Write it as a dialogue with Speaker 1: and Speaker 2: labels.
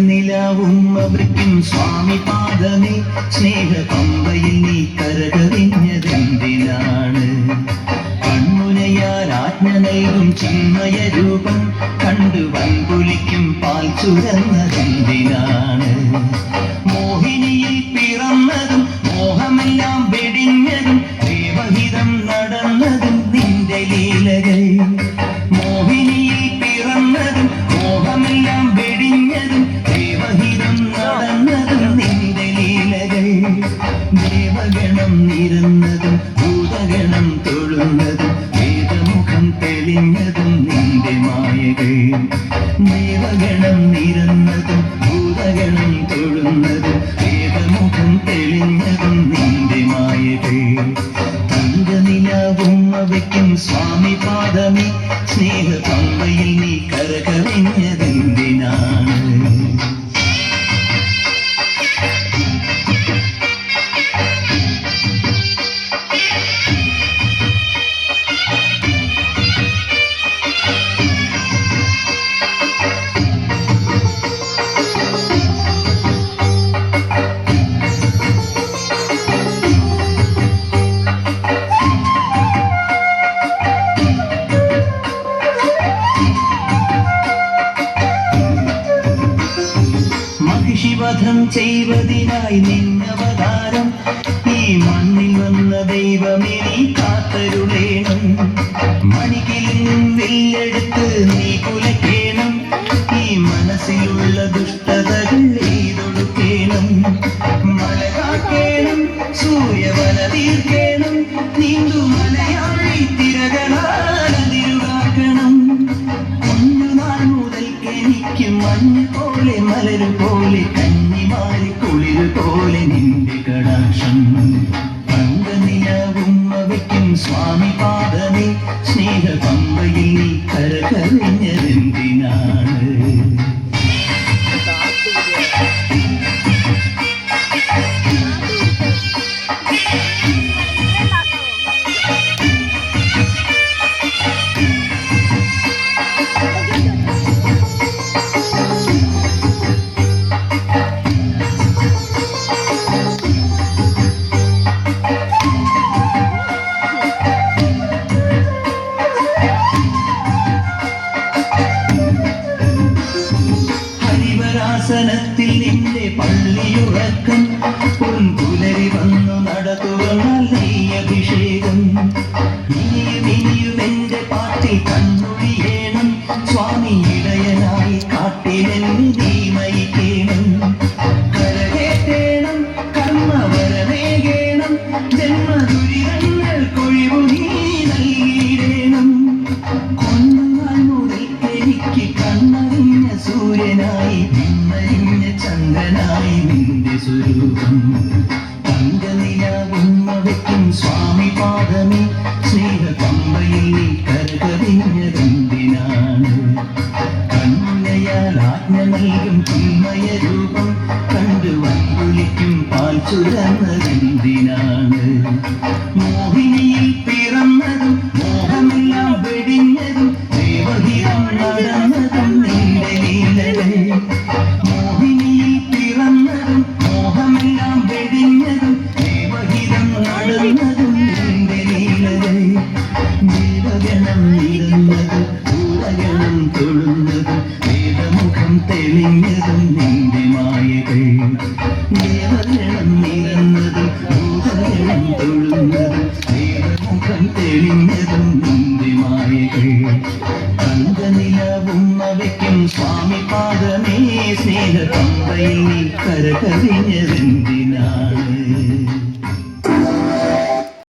Speaker 1: നിലാവുമ്മവയ്ക്കും സ്വാമി പാദമേ സ്നേഹ പമ്പയിൽ നീ കരകവിഞ്ഞതെന്തിനാണ്? കൺമുനയാൽ ആജ്ഞ നൽകും ചിന്മയ രൂപം കണ്ടു വൻപുലിക്കും പാൽ ചുരന്നതെന്തിനാണ്? മോഹിനിയിൽ പിറന്നതും മോഹമെല്ലാം വെടിഞ്ഞതും ദേവഹിതം നടന്നതും നിന്റെ ലീലകൾ. മോഹിനിയിൽ പിറന്നതും മോഹമെല്ലാം വെടിഞ്ഞതും ദേവഹിതം നടന്നതും നിന്റെ ലീലകൾ. ദേവഗണം നിരന്നതും ഭൂതഗണം തൊഴുന്നതും വേദമുഖം തെളിഞ്ഞതും നിന്റെ മായകൾ. ദേവഗണം നിരന്നതും ഭൂതഗണം തൊഴുന്നതും വേദമുഖം തെളിഞ്ഞതും നിന്റെ മായകൾ. തങ്കനിലാവുമ്മവയ്ക്കും സ്വാമി പാദമേ സ്നേഹ പമ്പയിൽ നീ കരകവിഞ്ഞതെന്തിനാണ്? വധം ചെയ്വതിനായി നിന്നവതാരം ഈ മണ്ണിൽ വന്ന ദൈവമേ നീ കാത്തരുളേണം. മണിക്കിലും വില്ലെടുത്ത് നീ കുലക്കേണം. ഈ മനസ്സിലുള്ള ദുഷ്ടതകൾ എയ്തൊടുക്കേണം. മല കാക്കേണം, സൂര്യവല തീർക്കേണം. നീന്തു മലയാളി തിരകളാതിരുകാക്കണം. കുഞ്ഞുനാൾ മുതൽക്കെനിക്ക് മഞ്ഞ് പോലെ മലരു പോലെ കന്നിമാരി കുളിരു പോലെ നിന്റെ കടാക്ഷം. തങ്കനിലാവുമ്മവയ്ക്കും സ്വാമി പാദമേ സ്നേഹ പമ്പയിൽ നീ കരകവിഞ്ഞതെന്തിനാണ്? ത്തിൽ നിന്റെ പള്ളിയുറക്കം പൊൻപുലരി വന്നു നടത്തുവന്നാൽ നീ അഭിഷേകം. ഇനിയും ഇനിയും എന്റെ പാട്ടിൽ കണ്ണൊഴിയേണം. സ്വാമി ഇടയനായി കാട്ടിലെന്നെ നീ നയിക്കേണം. കരകേറ്റേണം, കർമ്മവരമേകേണം. ജന്മദുരിതങ്ങൾ കൊഴിവു നീ നൽകിയിടേണം. കൊന്നുനാൾ മുതൽക്കെനിക്ക് കണ്ണറിഞ്ഞ സൂര്യനായി ചന്ദ്രനായി നിന്റെ സ്വരൂപം. തങ്കനിലാവുമ്മവയ്ക്കും സ്വാമി പാദമേ സ്നേഹ പമ്പയിൽ നീ കരകവിഞ്ഞതെന്തിനാണ്? കണ്ണയാൽ ആജ്ഞ നൽകും ചിന്മയ രൂപം കണ്ടു വൻപുലിക്കും പാൽ ചുരന്നതെന്തിനാണ്? മോഹിനിയിൽ പിറന്നതും മോഹമെല്ലാം വെടിഞ്ഞതും ദേവഹിതം നടന്നതും നിന്റെ ലീലകൾ. മോഹിനിയിൽ പിറന്നതും മോഹമെല്ലാം വെടിഞ്ഞതും ദേവഹിതം നടന്നതും നിന്റെ ലീലകൾ. ദേവഗണം നിരന്നതും ഭൂതഗണം തൊഴുന്നതും വേദമുഖം തെളിഞ്ഞതും നിന്റെ മായകൾ. ദേവഗണം നിരന്നതും ഭൂതഗണം തൊഴുന്നതും വേദമുഖം തെളിഞ്ഞതും നിന്റെ മായകൾ. തങ്കനിലാവുമ്മവയ്ക്കും സ്വാമി പാദമേ സ്നേഹ പമ്പയിൽ നീ കരകവിഞ്ഞതെന്തിനാണ്?